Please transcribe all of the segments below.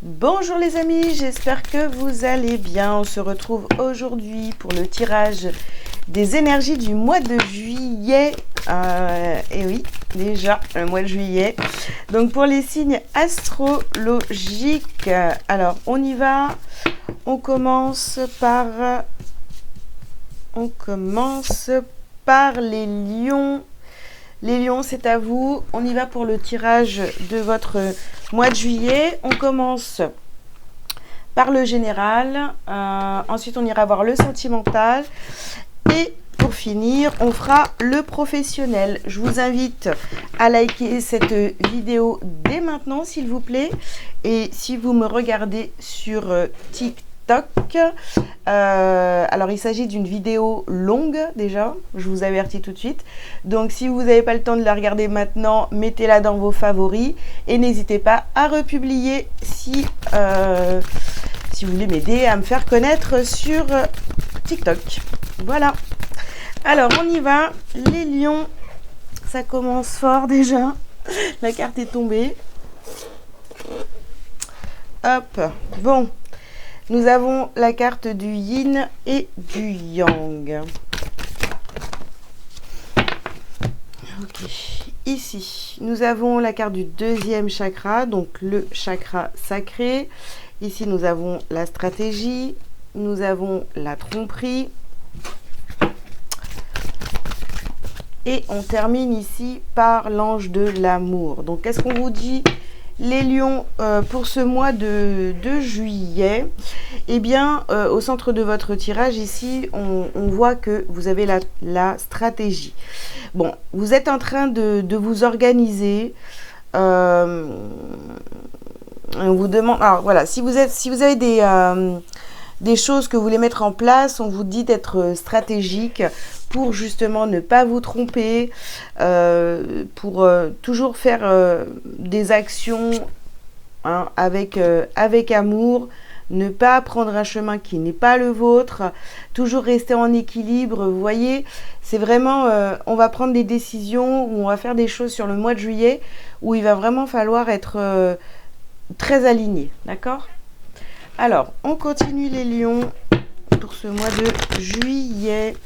Bonjour les amis, j'espère que vous allez bien. On se retrouve aujourd'hui pour le tirage des énergies du mois de juillet. Et oui, déjà le mois de juillet. Donc pour les signes astrologiques, alors on y va. On commence par les lions. Les lions, c'est à vous. On y va pour le tirage de votre mois de juillet. On commence par le général. Ensuite, on ira voir le sentimental. Et pour finir, on fera le professionnel. Je vous invite à liker cette vidéo dès maintenant, s'il vous plaît. Et si vous me regardez sur TikTok, alors il s'agit d'une vidéo longue déjà, je vous avertis tout de suite. Donc si vous n'avez pas le temps de la regarder maintenant, mettez-la dans vos favoris. Et n'hésitez pas à republier si vous voulez m'aider à me faire connaître sur TikTok. Voilà. Alors on y va, les lions, ça commence fort déjà. La carte est tombée. Hop, bon. Nous avons la carte du yin et du yang. Ok. Ici, nous avons la carte du deuxième chakra, donc le chakra sacré. Ici, nous avons la stratégie. Nous avons la tromperie. Et on termine ici par l'ange de l'amour. Donc, qu'est-ce qu'on vous dit, les lions, pour ce mois de juillet? Eh bien, au centre de votre tirage, ici, on voit que vous avez la stratégie. Bon, vous êtes en train de vous organiser. On vous demande... Alors, voilà, si vous avez des choses que vous voulez mettre en place, on vous dit d'être stratégique pour justement ne pas vous tromper, pour toujours faire des actions avec amour, ne pas prendre un chemin qui n'est pas le vôtre, toujours rester en équilibre. Vous voyez, c'est vraiment, on va prendre des décisions, ou on va faire des choses sur le mois de juillet, où il va vraiment falloir être très aligné, d'accord? Alors, on continue les lions pour ce mois de juillet.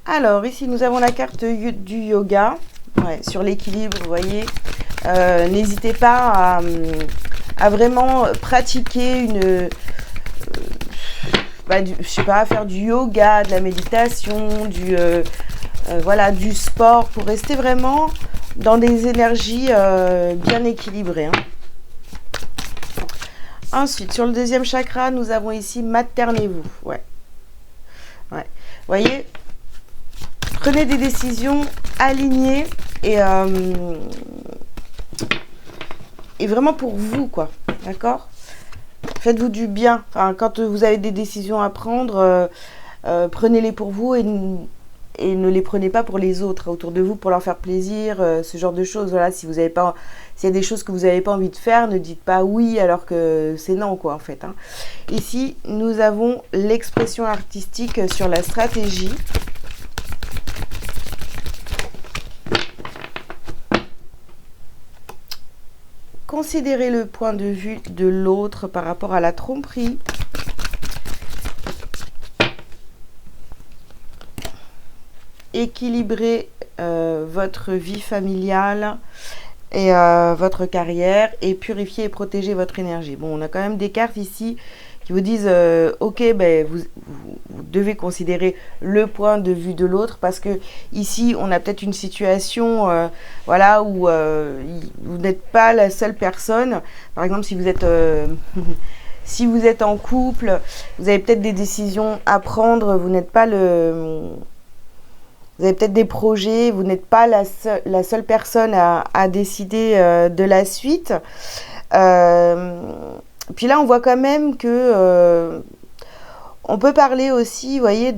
Alors, ici, nous avons la carte du yoga, sur l'équilibre, vous voyez. N'hésitez pas à vraiment pratiquer je sais pas, à faire du yoga, de la méditation, voilà, du sport, pour rester vraiment dans des énergies bien équilibrées. Ensuite, sur le deuxième chakra, nous avons ici maternez-vous. Ouais. Vous voyez, prenez des décisions alignées et vraiment pour vous, quoi. D'accord? Faites-vous du bien. Enfin, quand vous avez des décisions à prendre, prenez-les pour vous et ne les prenez pas pour les autres autour de vous, pour leur faire plaisir, ce genre de choses. Voilà, s'il y a des choses que vous n'avez pas envie de faire, ne dites pas oui alors que c'est non, quoi, en fait. Ici, nous avons l'expression artistique sur la stratégie. Considérez le point de vue de l'autre par rapport à la tromperie. Équilibrez votre vie familiale et votre carrière, et purifier et protéger votre énergie. Bon, on a quand même des cartes ici qui vous disent ok, ben vous devez considérer le point de vue de l'autre, parce que ici on a peut-être une situation voilà, où vous n'êtes pas la seule personne. Par exemple, si vous êtes si vous êtes en couple, vous avez peut-être des décisions à prendre, vous n'êtes pas vous avez peut-être des projets, vous n'êtes pas la seule personne à décider de la suite. Puis là, on voit quand même que on peut parler aussi, vous voyez,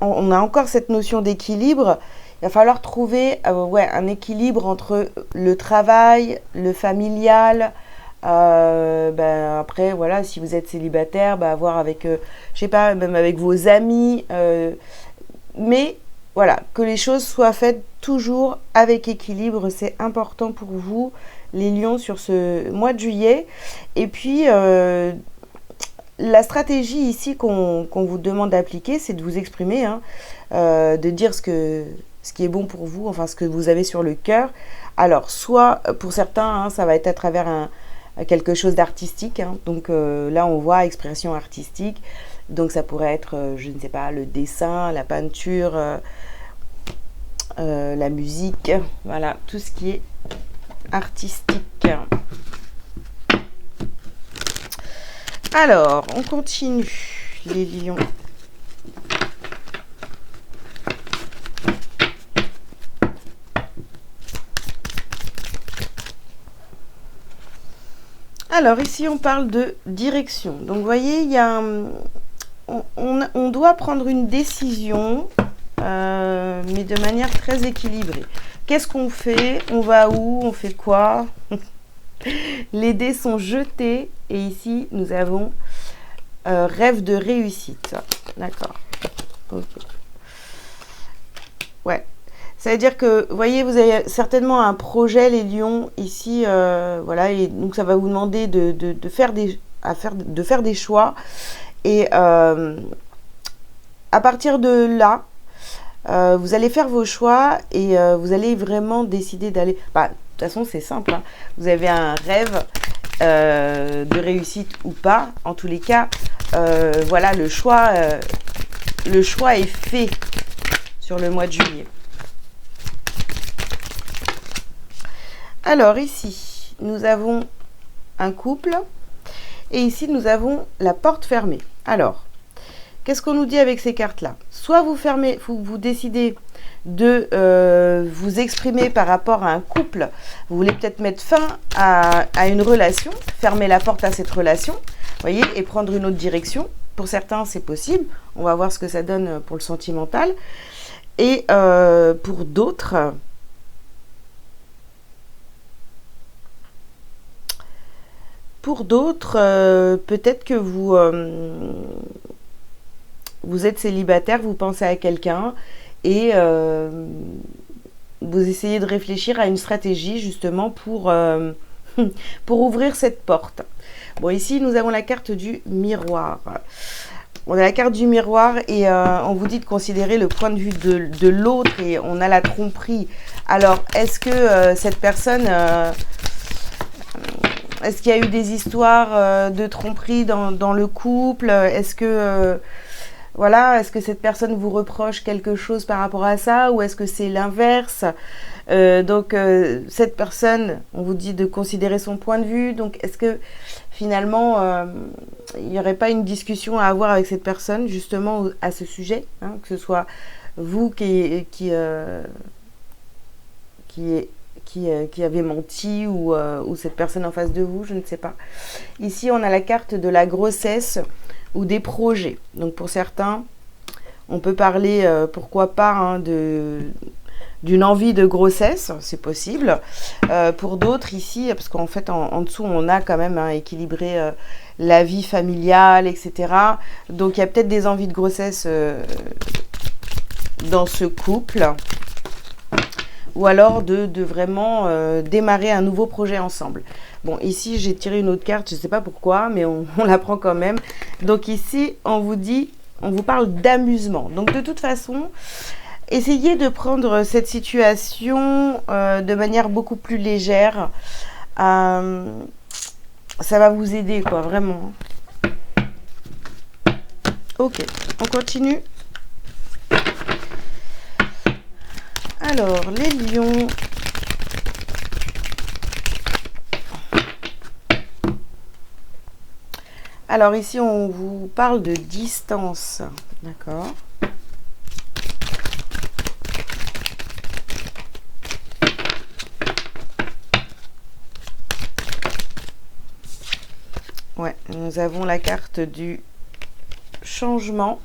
on a encore cette notion d'équilibre. Il va falloir trouver un équilibre entre le travail, le familial. Après, voilà, si vous êtes célibataire, voir avec, je sais pas, même avec vos amis. Mais voilà, que les choses soient faites toujours avec équilibre, c'est important pour vous, les lions, sur ce mois de juillet. Et puis, la stratégie ici qu'on vous demande d'appliquer, c'est de vous exprimer, hein, de dire ce qui est bon pour vous, enfin ce que vous avez sur le cœur. Alors, soit pour certains, hein, ça va être à travers quelque chose d'artistique, hein. Donc là, on voit expression artistique. Donc ça pourrait être, je ne sais pas, le dessin, la peinture, la musique, voilà, tout ce qui est artistique. Alors, on continue, les lions. Alors, ici, on parle de direction. Donc, vous voyez, il y a on doit prendre une décision, mais de manière très équilibrée. Qu'est-ce qu'on fait? On va où? On fait quoi? Les dés sont jetés et ici, nous avons rêve de réussite. D'accord. Ok. Ouais. Ça veut dire que, vous voyez, vous avez certainement un projet, les lions, ici, voilà, et donc ça va vous demander de faire des choix. Et à partir de là, vous allez faire vos choix et vous allez vraiment décider d'aller... Bah, de toute façon, c'est simple, hein. Vous avez un rêve de réussite ou pas. En tous les cas, voilà, le choix est fait sur le mois de juillet. Alors ici, nous avons un couple et ici, nous avons la porte fermée. Alors, qu'est-ce qu'on nous dit avec ces cartes-là? Soit vous fermez, vous décidez de vous exprimer par rapport à un couple. Vous voulez peut-être mettre fin à une relation, fermer la porte à cette relation, voyez, et prendre une autre direction. Pour certains, c'est possible. On va voir ce que ça donne pour le sentimental. Et pour d'autres... peut-être que vous êtes célibataire, vous pensez à quelqu'un et vous essayez de réfléchir à une stratégie justement pour ouvrir cette porte. Bon, ici, nous avons la carte du miroir. On a la carte du miroir et on vous dit de considérer le point de vue de l'autre et on a la tromperie. Alors, est-ce que cette personne... est-ce qu'il y a eu des histoires de tromperie dans le couple? Est-ce que, voilà, est-ce que cette personne vous reproche quelque chose par rapport à ça? Ou est-ce que c'est l'inverse? Donc, cette personne, on vous dit de considérer son point de vue. Donc, est-ce que, finalement, il n'y aurait pas une discussion à avoir avec cette personne, justement, à ce sujet, hein, que ce soit vous qui avait menti ou cette personne en face de vous, je ne sais pas. Ici, on a la carte de la grossesse ou des projets. Donc, pour certains, on peut parler, pourquoi pas, hein, d'une envie de grossesse, c'est possible. Pour d'autres, ici, parce qu'en fait, en dessous, on a quand même équilibré la vie familiale, etc. Donc, il y a peut-être des envies de grossesse dans ce couple. Ou alors de vraiment démarrer un nouveau projet ensemble. Bon, ici, j'ai tiré une autre carte, je ne sais pas pourquoi, mais on la prend quand même. Donc ici, on vous parle d'amusement. Donc de toute façon, essayez de prendre cette situation de manière beaucoup plus légère. Ça va vous aider, quoi, vraiment. Ok, on continue. Alors, les lions. Alors ici, on vous parle de distance. D'accord. Ouais, nous avons la carte du changement.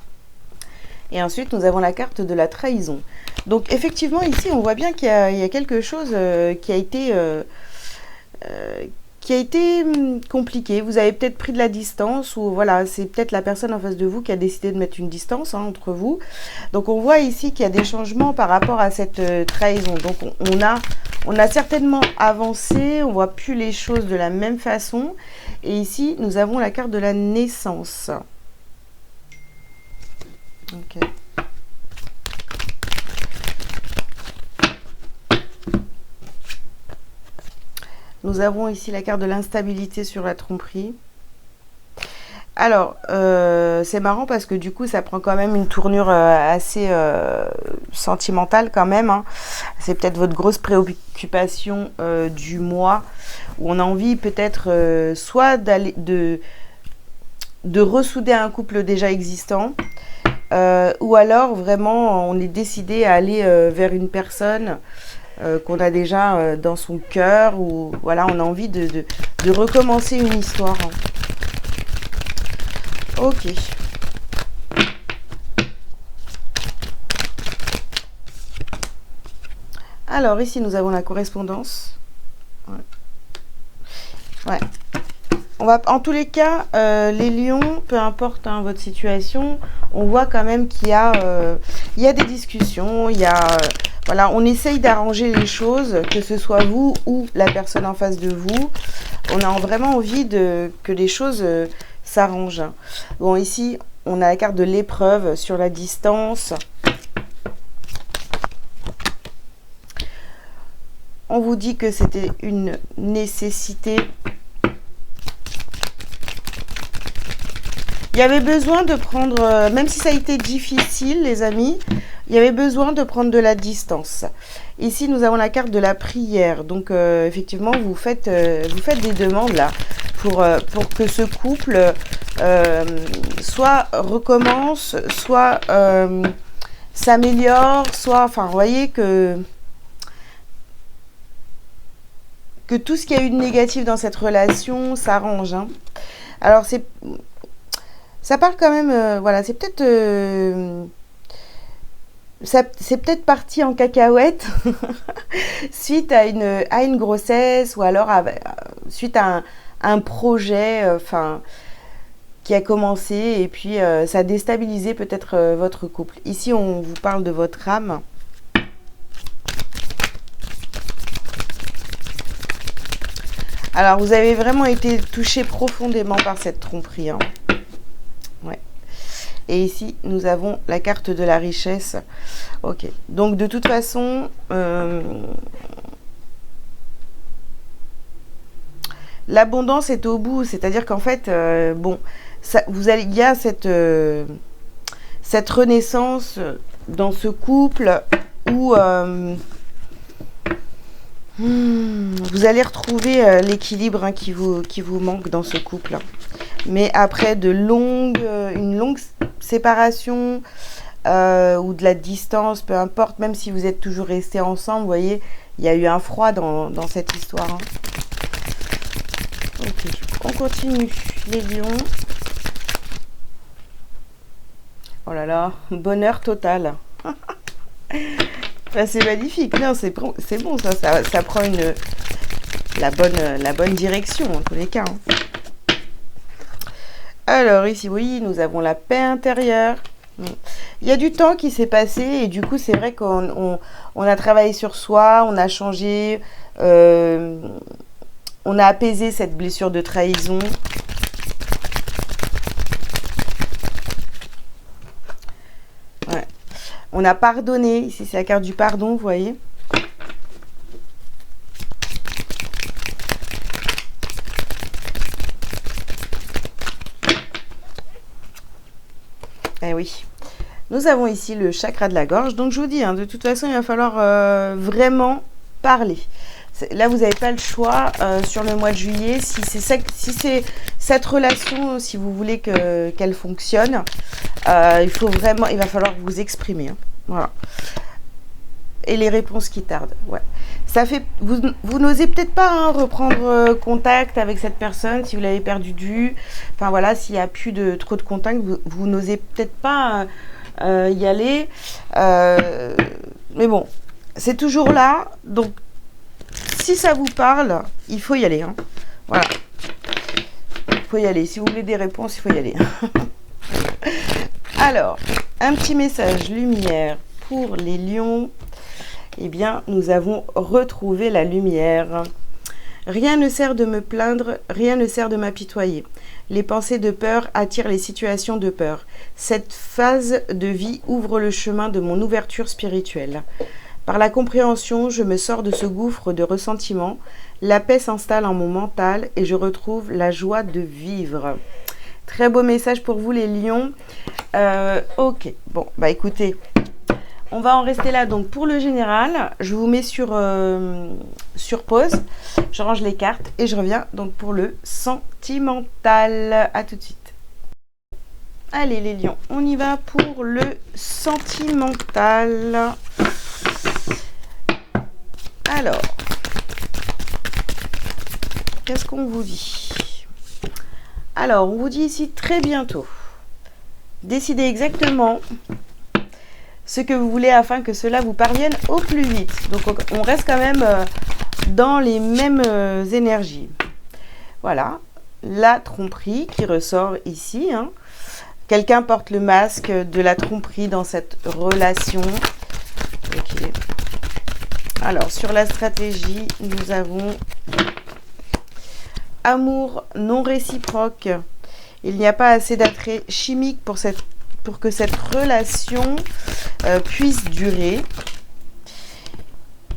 Et ensuite, nous avons la carte de la trahison. Donc, effectivement, ici, on voit bien qu'il y a quelque chose qui a été qui a été compliqué. Vous avez peut-être pris de la distance ou voilà, c'est peut-être la personne en face de vous qui a décidé de mettre une distance entre vous. Donc on voit ici qu'il y a des changements par rapport à cette trahison. Donc on a certainement avancé, on voit plus les choses de la même façon. Et ici, nous avons la carte de la naissance. Ok. Nous avons ici la carte de l'instabilité sur la tromperie. Alors, c'est marrant parce que du coup, ça prend quand même une tournure assez sentimentale quand même. Hein. C'est peut-être votre grosse préoccupation du mois où on a envie peut-être soit de ressouder un couple déjà existant ou alors vraiment on est décidé à aller vers une personne qu'on a déjà dans son cœur ou voilà, on a envie de recommencer une histoire. Hein. Ok. Alors ici nous avons la correspondance. Ouais. On va, en tous les cas, les lions, peu importe hein, votre situation, on voit quand même qu'il y a des discussions, il y a voilà, on essaye d'arranger les choses, que ce soit vous ou la personne en face de vous. On a vraiment envie que les choses s'arrangent. Bon, ici, on a la carte de l'épreuve sur la distance. On vous dit que c'était une nécessité. Il y avait besoin de prendre, même si ça a été difficile, les amis, il y avait besoin de prendre de la distance. Ici, nous avons la carte de la prière. Donc, effectivement, vous faites des demandes là pour que ce couple soit recommence, soit s'améliore, soit, enfin, vous voyez que tout ce qu'il y a eu de négatif dans cette relation s'arrange. Hein. Alors, ça parle quand même, voilà, c'est peut-être parti en cacahuète suite à une grossesse ou alors suite à un projet qui a commencé et puis ça a déstabilisé peut-être votre couple. Ici, on vous parle de votre âme. Alors, vous avez vraiment été touché profondément par cette tromperie. Hein. Ouais. Et ici, nous avons la carte de la richesse. Ok. Donc, de toute façon, l'abondance est au bout. C'est-à-dire qu'en fait, bon, il y a cette renaissance dans ce couple où vous allez retrouver l'équilibre hein, qui vous manque dans ce couple. Mais après une longue séparation ou de la distance, peu importe, même si vous êtes toujours restés ensemble, vous voyez, il y a eu un froid dans cette histoire. Hein. Ok, on continue. Les lions. Oh là là, bonheur total. Enfin, c'est magnifique. Non, c'est bon, ça prend la bonne direction en tous les cas. Hein. Alors ici, oui, nous avons la paix intérieure. Il y a du temps qui s'est passé et du coup, c'est vrai qu'on a travaillé sur soi, on a changé, on a apaisé cette blessure de trahison. Ouais. On a pardonné. Ici, c'est la carte du pardon, vous voyez. Eh oui. Nous avons ici le chakra de la gorge. Donc, je vous dis, hein, de toute façon, il va falloir vraiment parler. Là, vous n'avez pas le choix sur le mois de juillet. Si c'est cette relation, si vous voulez qu'elle fonctionne, il va falloir vous exprimer. Hein. Voilà. Et les réponses qui tardent. Ouais. Ça fait, vous n'osez peut-être pas hein, reprendre contact avec cette personne si vous l'avez perdu de vue. Enfin voilà, s'il n'y a plus trop de contact, vous n'osez peut-être pas y aller. Mais bon, c'est toujours là. Donc, si ça vous parle, il faut y aller. Hein. Voilà. Il faut y aller. Si vous voulez des réponses, il faut y aller. Alors, un petit message lumière pour les lions. Eh bien, nous avons retrouvé la lumière. Rien ne sert de me plaindre, rien ne sert de m'apitoyer. Les pensées de peur attirent les situations de peur. Cette phase de vie ouvre le chemin de mon ouverture spirituelle. Par la compréhension, je me sors de ce gouffre de ressentiment. La paix s'installe en mon mental et je retrouve la joie de vivre. Très beau message pour vous les lions. Ok, bon, bah écoutez, on va en rester là. Donc pour le général, je vous mets sur pause. Je range les cartes et je reviens donc pour le sentimental. À tout de suite. Allez les lions, on y va pour le sentimental. Alors, qu'est-ce qu'on vous dit? Alors, on vous dit ici très bientôt. Décidez exactement ce que vous voulez afin que cela vous parvienne au plus vite. Donc, on reste quand même dans les mêmes énergies. Voilà, la tromperie qui ressort ici. Hein. Quelqu'un porte le masque de la tromperie dans cette relation. Ok. Alors, sur la stratégie, nous avons amour non réciproque. Il n'y a pas assez d'attrait chimique pour que cette relation puisse durer.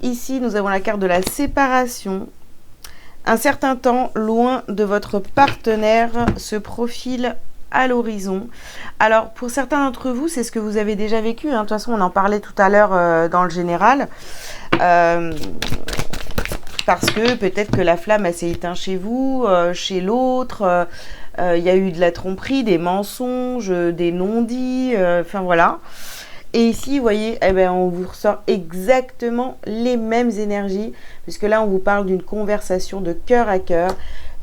Ici, nous avons la carte de la séparation. Un certain temps loin de votre partenaire se profile à l'horizon. Alors, pour certains d'entre vous, c'est ce que vous avez déjà vécu. Hein. De toute façon, on en parlait tout à l'heure dans le général. Parce que peut-être que la flamme elle s'est éteinte chez vous, chez l'autre. Il y a eu de la tromperie, des mensonges, des non-dits. Enfin, voilà. Et ici, vous voyez, eh ben, on vous ressort exactement les mêmes énergies. Puisque là, on vous parle d'une conversation de cœur à cœur.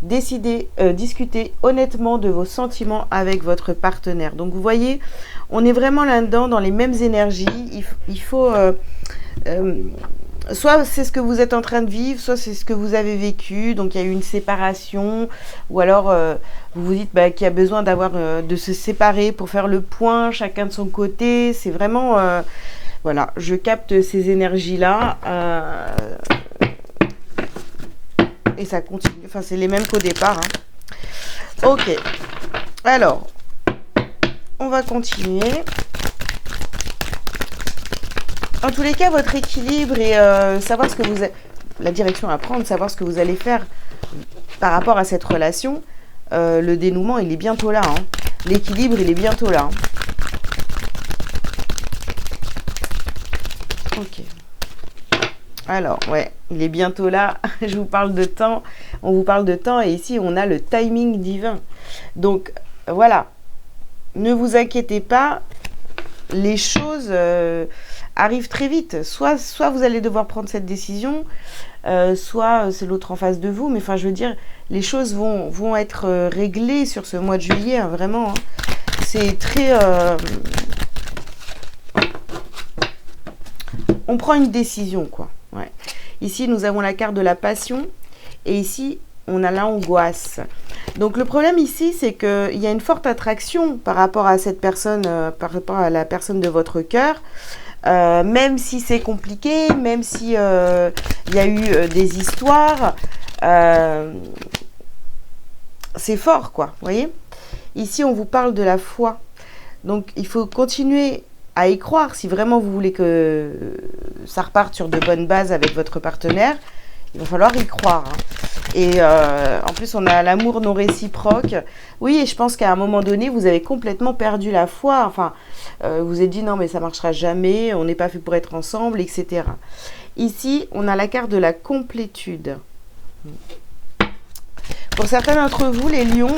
Décidez, discutez honnêtement de vos sentiments avec votre partenaire. Donc vous voyez, on est vraiment là-dedans, dans les mêmes énergies. Il faut, soit c'est ce que vous êtes en train de vivre, soit c'est ce que vous avez vécu. Donc il y a eu une séparation, ou alors vous vous dites qu'il y a besoin de se séparer pour faire le point, chacun de son côté. C'est vraiment, voilà, je capte ces énergies-là. Et ça continue, enfin c'est les mêmes qu'au départ. Hein. Ok, alors, on va continuer. En tous les cas, votre équilibre et savoir ce que vous... La direction à prendre, savoir ce que vous allez faire par rapport à cette relation. Le dénouement, il est bientôt là. Hein. L'équilibre, il est bientôt là. Hein. Ok. Alors, ouais, il est bientôt là. Je vous parle de temps. On vous parle de temps et ici, on a le timing divin. Donc, voilà. Ne vous inquiétez pas. Les choses arrivent très vite. Soit vous allez devoir prendre cette décision, soit c'est l'autre en face de vous. Mais enfin, je veux dire, les choses vont être réglées sur ce mois de juillet. Hein, vraiment. Hein. C'est très... on prend une décision, quoi. Ouais. Ici, nous avons la carte de la passion et ici, on a l'angoisse. Donc, le problème ici, c'est qu'il y a une forte attraction par rapport à cette personne, par rapport à la personne de votre cœur. Même si c'est compliqué, même si il y a eu des histoires, c'est fort, quoi. Vous voyez ? Ici, on vous parle de la foi. Donc, il faut continuer à y croire. Si vraiment vous voulez que ça reparte sur de bonnes bases avec votre partenaire, il va falloir y croire. Hein. Et en plus, on a l'amour non réciproque. Oui, et je pense qu'à un moment donné, vous avez complètement perdu la foi. Enfin, vous vous êtes dit, non, mais ça ne marchera jamais, on n'est pas fait pour être ensemble, etc. Ici, on a la carte de la complétude. Pour certains d'entre vous, les lions,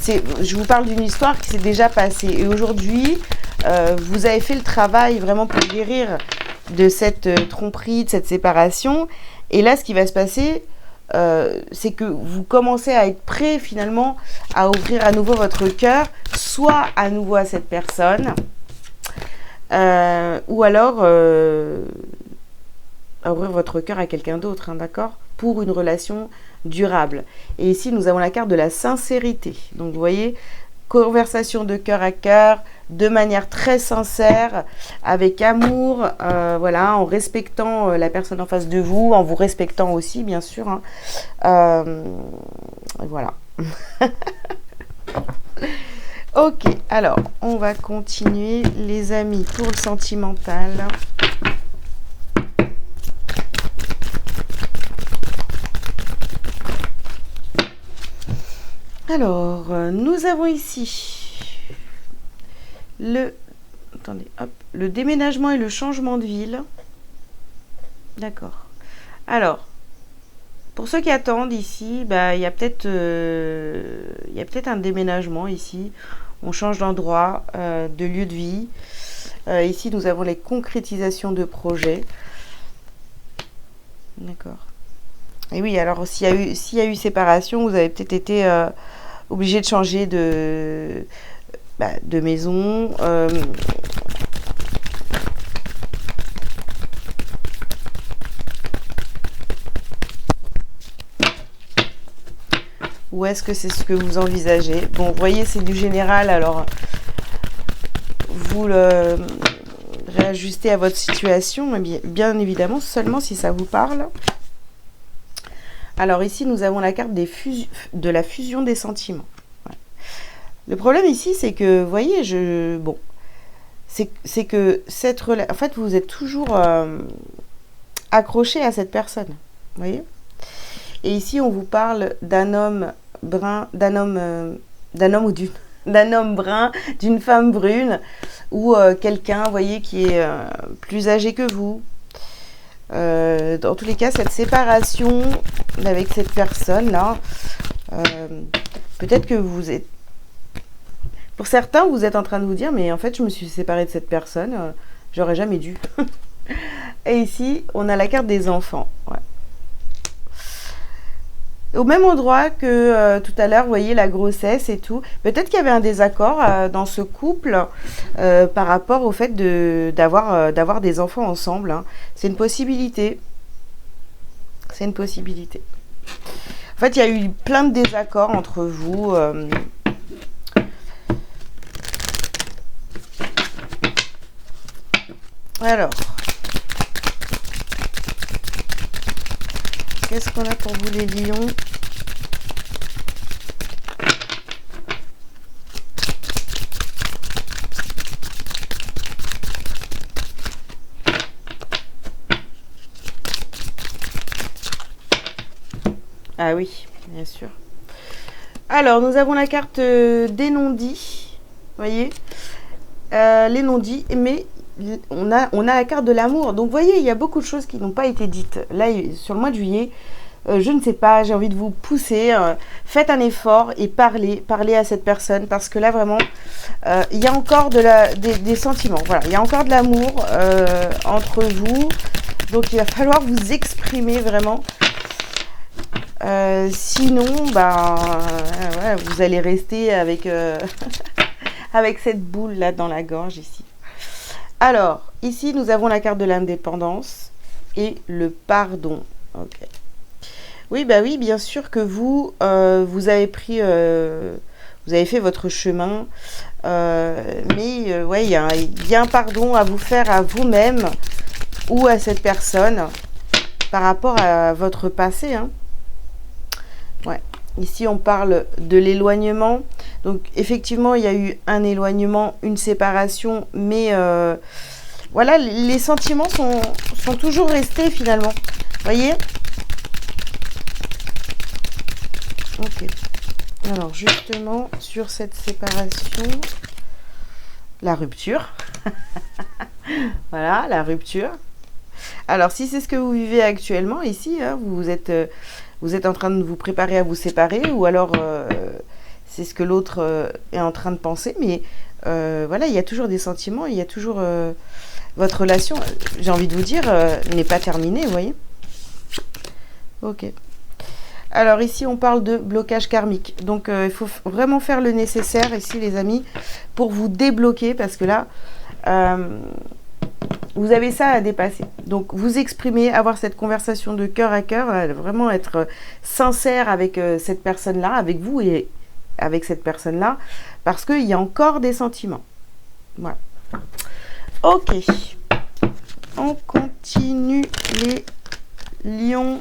je vous parle d'une histoire qui s'est déjà passée. Et aujourd'hui, vous avez fait le travail vraiment pour guérir de cette tromperie, de cette séparation. Et là, ce qui va se passer, c'est que vous commencez à être prêt finalement à ouvrir à nouveau votre cœur, soit à nouveau à cette personne, ou alors à ouvrir votre cœur à quelqu'un d'autre, hein, d'accord ? Pour une relation durable. Et ici, nous avons la carte de la sincérité. Donc, vous voyez, conversation de cœur à cœur, de manière très sincère, avec amour, voilà, en respectant la personne en face de vous, en vous respectant aussi, bien sûr. Hein. Voilà. Ok, alors, on va continuer, les amis, pour le sentimental. Alors, nous avons ici attendez, hop, le déménagement et le changement de ville. D'accord. Alors, pour ceux qui attendent ici, bah, il y a peut-être un déménagement ici. On change d'endroit, de lieu de vie. Ici, nous avons les concrétisations de projets. D'accord. Et oui, alors s'il y a eu séparation, vous avez peut-être été obligé de changer de maison. Ou est-ce que c'est ce que vous envisagez? Bon, vous voyez, c'est du général, alors vous le réajustez à votre situation, bien évidemment, seulement si ça vous parle. Alors ici, nous avons la carte de la fusion des sentiments. Ouais. Le problème ici, c'est que, vous voyez, c'est que en fait, vous êtes toujours accroché à cette personne. Vous voyez? Et ici, on vous parle d'un homme brun, d'un homme brun, d'une femme brune, ou quelqu'un, vous voyez, qui est plus âgé que vous. Dans tous les cas, cette séparation avec cette personne-là, peut-être que vous êtes... Pour certains, vous êtes en train de vous dire, mais en fait, je me suis séparée de cette personne, j'aurais jamais dû. Et ici, on a la carte des enfants. Ouais. Au même endroit que tout à l'heure, vous voyez, la grossesse et tout. Peut-être qu'il y avait un désaccord dans ce couple par rapport au fait d'avoir des enfants ensemble. Hein. C'est une possibilité. C'est une possibilité. En fait, il y a eu plein de désaccords entre vous. Alors, qu'est-ce qu'on a pour vous les lions? Ah oui, bien sûr. Alors, nous avons la carte des non-dits. Vous voyez, les non-dits, mais on a la carte de l'amour. Donc, vous voyez, il y a beaucoup de choses qui n'ont pas été dites. Là, sur le mois de juillet, je ne sais pas, j'ai envie de vous pousser. Faites un effort et parlez à cette personne. Parce que là, vraiment, il y a encore des sentiments. Voilà, il y a encore de l'amour entre vous. Donc, il va falloir vous exprimer vraiment. Sinon, ouais, vous allez rester avec, avec cette boule là dans la gorge ici. Alors, ici, nous avons la carte de l'indépendance et le pardon. Ok. Oui, bah oui, bien sûr que vous avez pris, vous avez fait votre chemin, mais ouais, il y a un pardon à vous faire à vous-même ou à cette personne par rapport à votre passé, hein. Ouais. Ici, on parle de l'éloignement. Donc, effectivement, il y a eu un éloignement, une séparation, mais voilà, les sentiments sont toujours restés finalement. Vous voyez? Ok. Alors, justement, sur cette séparation, la rupture. Voilà, la rupture. Alors, si c'est ce que vous vivez actuellement, ici, hein, vous êtes en train de vous préparer à vous séparer, ou alors c'est ce que l'autre est en train de penser, mais voilà, il y a toujours des sentiments, il y a toujours votre relation, j'ai envie de vous dire, n'est pas terminée, vous voyez. Ok. Alors ici, on parle de blocage karmique. Donc, il faut vraiment faire le nécessaire ici, les amis, pour vous débloquer, parce que là, Vous avez ça à dépasser. Donc, vous exprimer, avoir cette conversation de cœur à cœur, vraiment être sincère avec cette personne-là, avec vous et avec cette personne-là, parce qu'il y a encore des sentiments. Voilà. Ok. On continue les lions.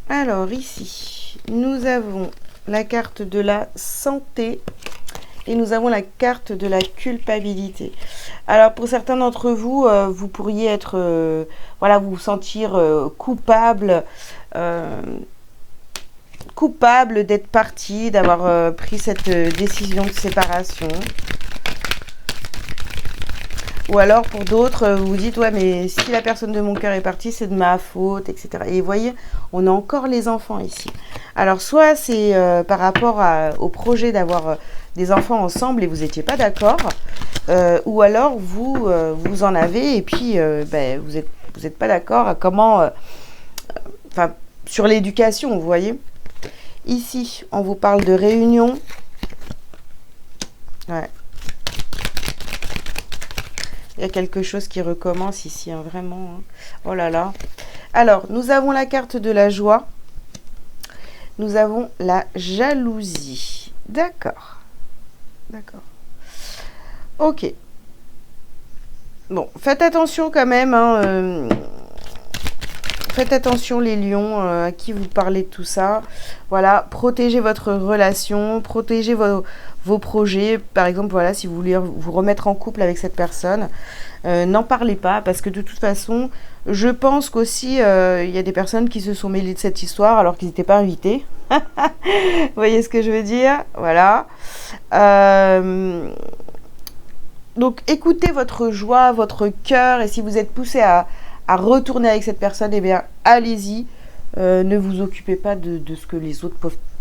Alors, ici, nous avons la carte de la santé et nous avons la carte de la culpabilité. Alors, pour certains d'entre vous, vous pourriez être, voilà, vous sentir coupable, coupable d'être parti, d'avoir pris cette décision de séparation. Ou alors, pour d'autres, vous vous dites, ouais, mais si la personne de mon cœur est partie, c'est de ma faute, etc. Et vous voyez, on a encore les enfants ici. Alors, soit c'est par rapport au projet d'avoir des enfants ensemble et vous n'étiez pas d'accord, ou alors vous en avez et puis ben, vous êtes pas d'accord à comment... Enfin, sur l'éducation, vous voyez. Ici, on vous parle de réunion. Ouais. Il y a quelque chose qui recommence ici, hein, vraiment. Hein. Oh là là. Alors, nous avons la carte de la joie. Nous avons la jalousie. D'accord. D'accord. Ok. Bon, faites attention quand même. Hein, faites attention les lions à qui vous parlez de tout ça. Voilà, protégez votre relation, protégez vos projets. Par exemple, voilà, si vous voulez vous remettre en couple avec cette personne, n'en parlez pas parce que de toute façon, je pense qu'aussi il y a des personnes qui se sont mêlées de cette histoire alors qu'ils n'étaient pas invités. Vous voyez ce que je veux dire? Voilà. Donc, écoutez votre joie, votre cœur et si vous êtes poussé à retourner avec cette personne, eh bien, allez-y. Ne vous occupez pas de ce que les autres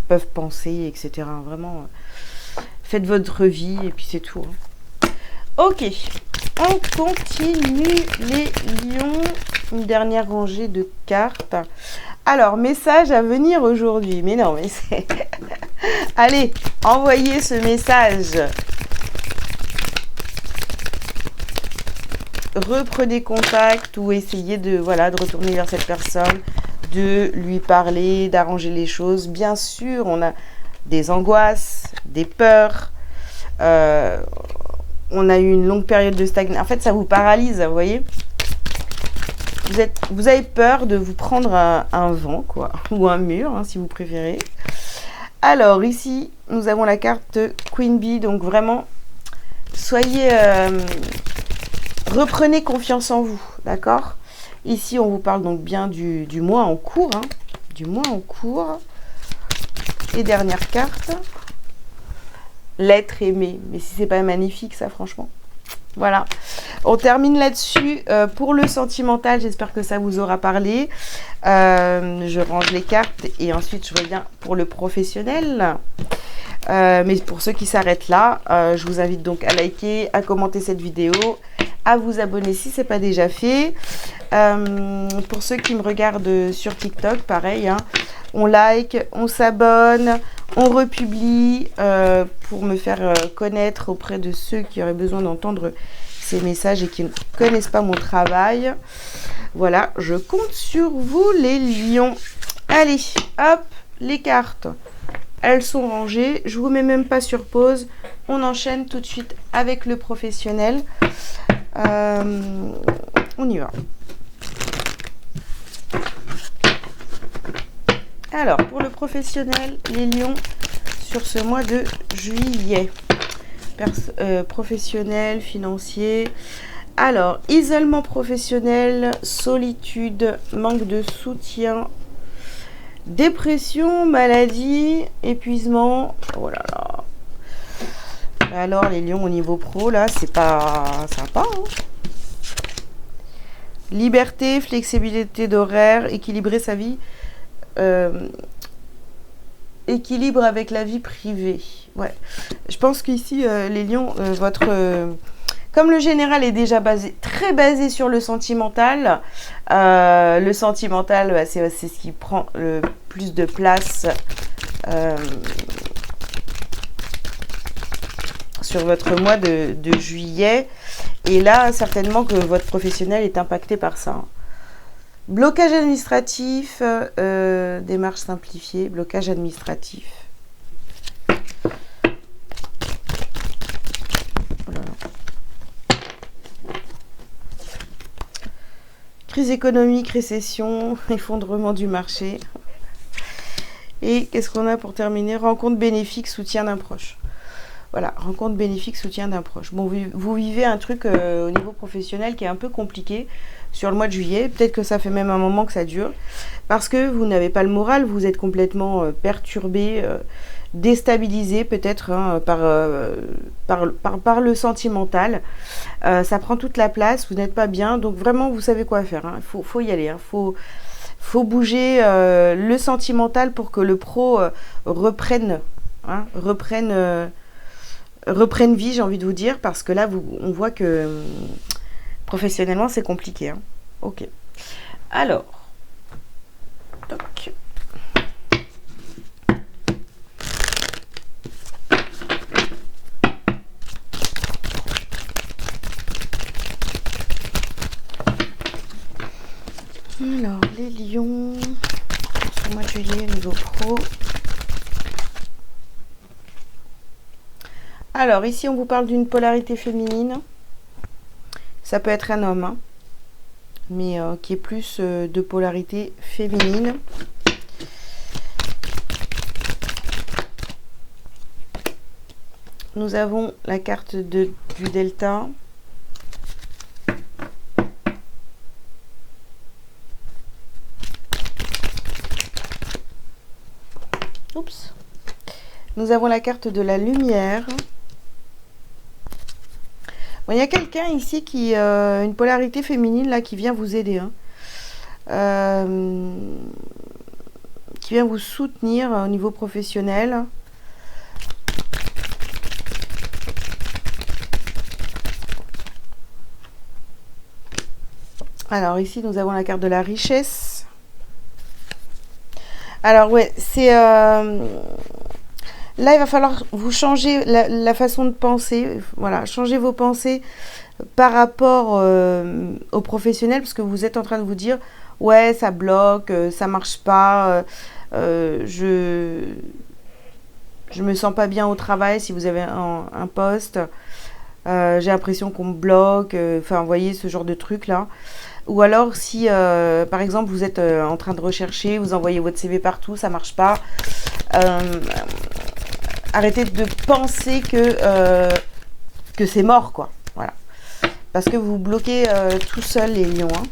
peuvent penser, etc. Vraiment, faites votre vie et puis c'est tout. Hein. Ok, on continue les lions. Une dernière rangée de cartes. Alors, message à venir aujourd'hui. Mais non, mais c'est... Allez, envoyez ce message. Reprenez contact ou essayez de retourner vers cette personne, de lui parler, d'arranger les choses. Bien sûr, on a des angoisses, des peurs. On a eu une longue période de stagnation. En fait, ça vous paralyse, vous voyez. Vous avez peur de vous prendre un vent, quoi, ou un mur, hein, si vous préférez. Alors, ici, nous avons la carte Queen Bee. Donc, vraiment, soyez... reprenez confiance en vous, d'accord? Ici, on vous parle donc bien du mois en cours. Hein, du mois en cours. Et dernière carte. L'être aimé. Mais si c'est pas magnifique, ça, franchement. Voilà. On termine là-dessus pour le sentimental. J'espère que ça vous aura parlé. Je range les cartes et ensuite, je reviens pour le professionnel. Mais pour ceux qui s'arrêtent là, je vous invite donc à liker, à commenter cette vidéo, à vous abonner si ce n'est pas déjà fait. Pour ceux qui me regardent sur TikTok, pareil, hein, on like, on s'abonne, on republie pour me faire connaître auprès de ceux qui auraient besoin d'entendre ces messages et qui ne connaissent pas mon travail. Voilà, je compte sur vous les lions. Allez, hop, les cartes. Elles sont rangées. Je vous mets même pas sur pause. On enchaîne tout de suite avec le professionnel. On y va. Alors, pour le professionnel, les lions, sur ce mois de juillet. Professionnel, financier. Alors, isolement professionnel, solitude, manque de soutien, dépression, maladie, épuisement. Oh là là. Alors, les lions au niveau pro, là, c'est pas sympa. Hein. Liberté, flexibilité d'horaire, équilibrer sa vie. Équilibre avec la vie privée. Ouais. Je pense qu'ici, les lions, comme le général est déjà très basé sur le sentimental, c'est ce qui prend le plus de place euh, sur votre mois de juillet. Et là, certainement que votre professionnel est impacté par ça. Blocage administratif, démarche simplifiée, blocage administratif. Crise économique, récession, effondrement du marché. Et qu'est-ce qu'on a pour terminer? Rencontre bénéfique, soutien d'un proche. Voilà, rencontre bénéfique, soutien d'un proche. Bon, vous vivez un truc au niveau professionnel qui est un peu compliqué sur le mois de juillet. Peut-être que ça fait même un moment que ça dure. Parce que vous n'avez pas le moral, vous êtes complètement perturbé, déstabilisé peut-être hein, par le sentimental. Ça prend toute la place, vous n'êtes pas bien. Donc vraiment, vous savez quoi faire. Hein. Faut y aller. Hein. Faut bouger le sentimental pour que le pro reprenne vie, j'ai envie de vous dire, parce que là, on voit que professionnellement, c'est compliqué. Hein. Ok. Alors, toc. Alors, les lions, pour ce mois de juillet, niveau pro. Alors, ici, on vous parle d'une polarité féminine. Ça peut être un homme, hein, mais qui est plus de polarité féminine. Nous avons la carte du delta. Oups. Nous avons la carte de la lumière. Bon, il y a quelqu'un ici qui une polarité féminine là qui vient vous aider, hein. Qui vient vous soutenir au niveau professionnel. Alors ici nous avons la carte de la richesse. Alors ouais, c'est là, il va falloir vous changer la façon de penser. Voilà, changer vos pensées par rapport aux professionnels, parce que vous êtes en train de vous dire, ouais, ça bloque, ça marche pas, je me sens pas bien au travail si vous avez un poste, j'ai l'impression qu'on me bloque, enfin, vous voyez ce genre de truc là. Ou alors si, par exemple, vous êtes en train de rechercher, vous envoyez votre CV partout, ça marche pas. Arrêtez de penser que c'est mort, quoi. Voilà. Parce que vous bloquez tout seul, les lions. Hein.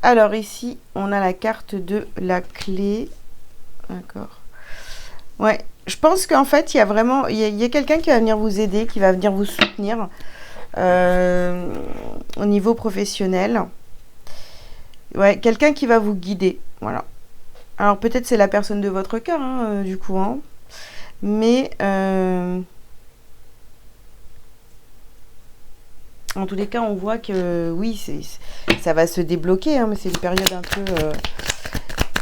Alors, ici, on a la carte de la clé. D'accord. Ouais. Je pense qu'en fait, il y a vraiment... Il y a quelqu'un qui va venir vous aider, qui va venir vous soutenir au niveau professionnel. Ouais, quelqu'un qui va vous guider. Voilà. Alors peut-être c'est la personne de votre cœur, hein, du coup, hein. Mais en tous les cas, on voit que oui, ça va se débloquer, hein, mais c'est une période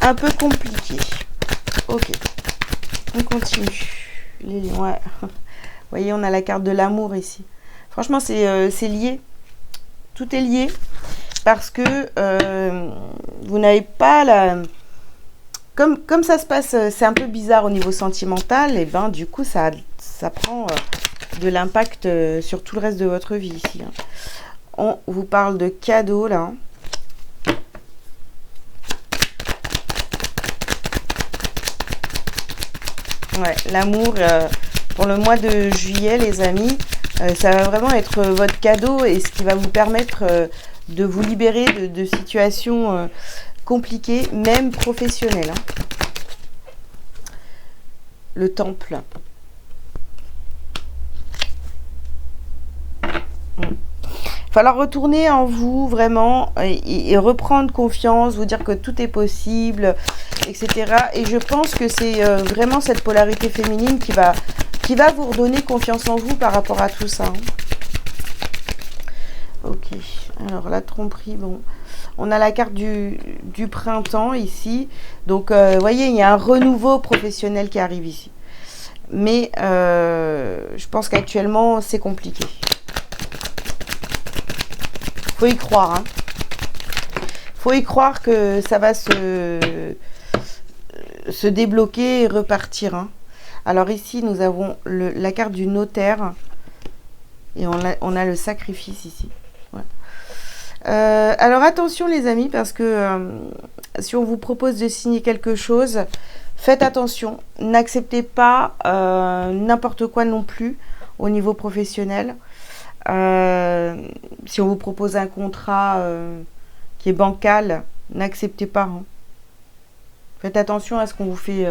un peu compliquée. Ok, on continue. Les lions, ouais. Vous voyez, on a la carte de l'amour ici. Franchement, c'est lié. Tout est lié parce que vous n'avez pas la... Comme ça se passe, c'est un peu bizarre au niveau sentimental, et ben du coup ça prend de l'impact sur tout le reste de votre vie ici. Hein. On vous parle de cadeaux là. Ouais, l'amour pour le mois de juillet, les amis, ça va vraiment être votre cadeau et ce qui va vous permettre de vous libérer de situations compliquées, même professionnelles. Hein. Le temple. Il va falloir retourner en vous vraiment et reprendre confiance, vous dire que tout est possible, etc. Et je pense que c'est vraiment cette polarité féminine qui va vous redonner confiance en vous par rapport à tout ça. Hein. Ok, alors la tromperie, bon, On a la carte du printemps ici. Donc, vous voyez, il y a un renouveau professionnel qui arrive ici. Mais je pense qu'actuellement, c'est compliqué. Faut y croire. Hein. Faut y croire que ça va se débloquer et repartir. Hein. Alors ici, nous avons la carte du notaire. Et on a le sacrifice ici. Ouais. Alors attention les amis, parce que si on vous propose de signer quelque chose, faites attention. N'acceptez pas n'importe quoi non plus au niveau professionnel. Si on vous propose un contrat qui est bancal, n'acceptez pas. Hein. Faites attention à ce qu'on vous fait,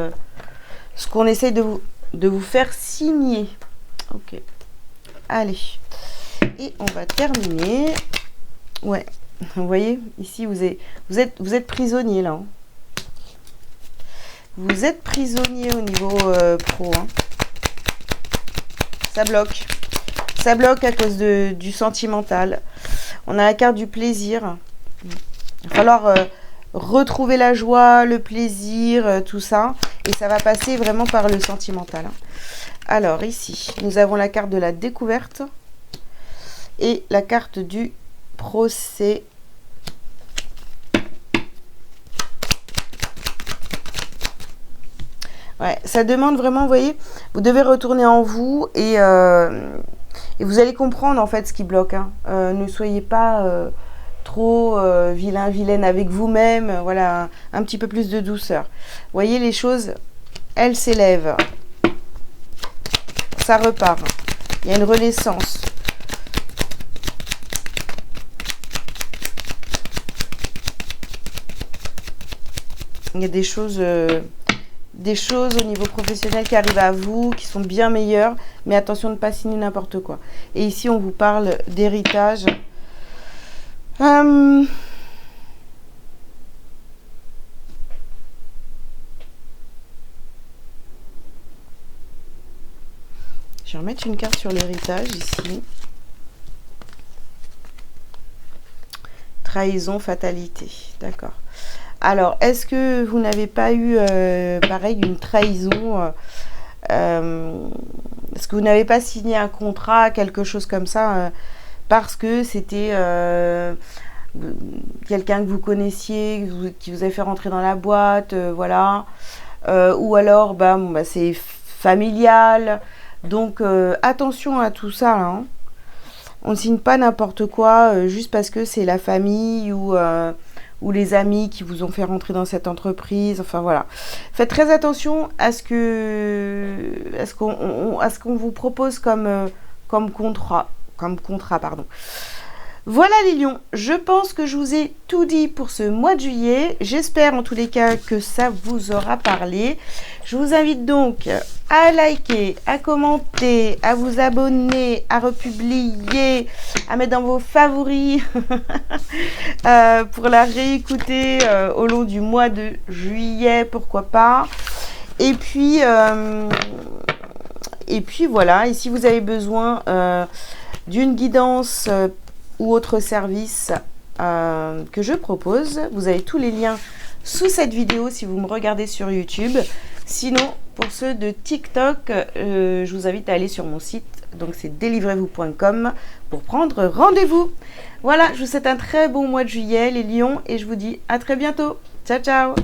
ce qu'on essaie de vous faire signer. Ok. Allez. Et on va terminer. Ouais. Vous voyez, ici, vous êtes prisonnier, là. Hein. Vous êtes prisonnier au niveau pro. Hein. Ça bloque. Ça bloque à cause du sentimental. On a la carte du plaisir. Il va falloir retrouver la joie, le plaisir, tout ça. Et ça va passer vraiment par le sentimental. Hein. Alors, ici, nous avons la carte de la découverte. Et la carte du procès. Ouais, ça demande vraiment, vous voyez, vous devez retourner en vous et vous allez comprendre en fait ce qui bloque. Hein. Ne soyez pas trop vilain, vilaine avec vous-même. Voilà, un petit peu plus de douceur. Vous voyez, les choses, elles s'élèvent. Ça repart. Il y a une renaissance. Il y a des choses au niveau professionnel qui arrivent à vous, qui sont bien meilleures, mais attention de ne pas signer n'importe quoi. Et ici, on vous parle d'héritage. Je vais remettre une carte sur l'héritage ici. Trahison, fatalité. D'accord. Alors, est-ce que vous n'avez pas eu, pareil, une trahison est-ce que vous n'avez pas signé un contrat, quelque chose comme ça, parce que c'était quelqu'un que vous connaissiez, qui vous a fait rentrer dans la boîte, voilà. Ou alors, c'est familial. Donc, attention à tout ça, là, hein. On ne signe pas n'importe quoi, juste parce que c'est la famille ou les amis qui vous ont fait rentrer dans cette entreprise. Enfin voilà. Faites très attention à ce qu'on vous propose comme contrat. Pardon. Voilà les lions, je pense que je vous ai tout dit pour ce mois de juillet. J'espère en tous les cas que ça vous aura parlé. Je vous invite donc à liker, à commenter, à vous abonner, à republier, à mettre dans vos favoris pour la réécouter au long du mois de juillet, pourquoi pas. Et puis voilà, et si vous avez besoin d'une guidance ou autre service que je propose, vous avez tous les liens sous cette vidéo si vous me regardez sur YouTube. Sinon, pour ceux de TikTok, je vous invite à aller sur mon site, donc c'est délivrez-vous.com pour prendre rendez-vous. Voilà, je vous souhaite un très bon mois de juillet les lions et je vous dis à très bientôt. Ciao ciao.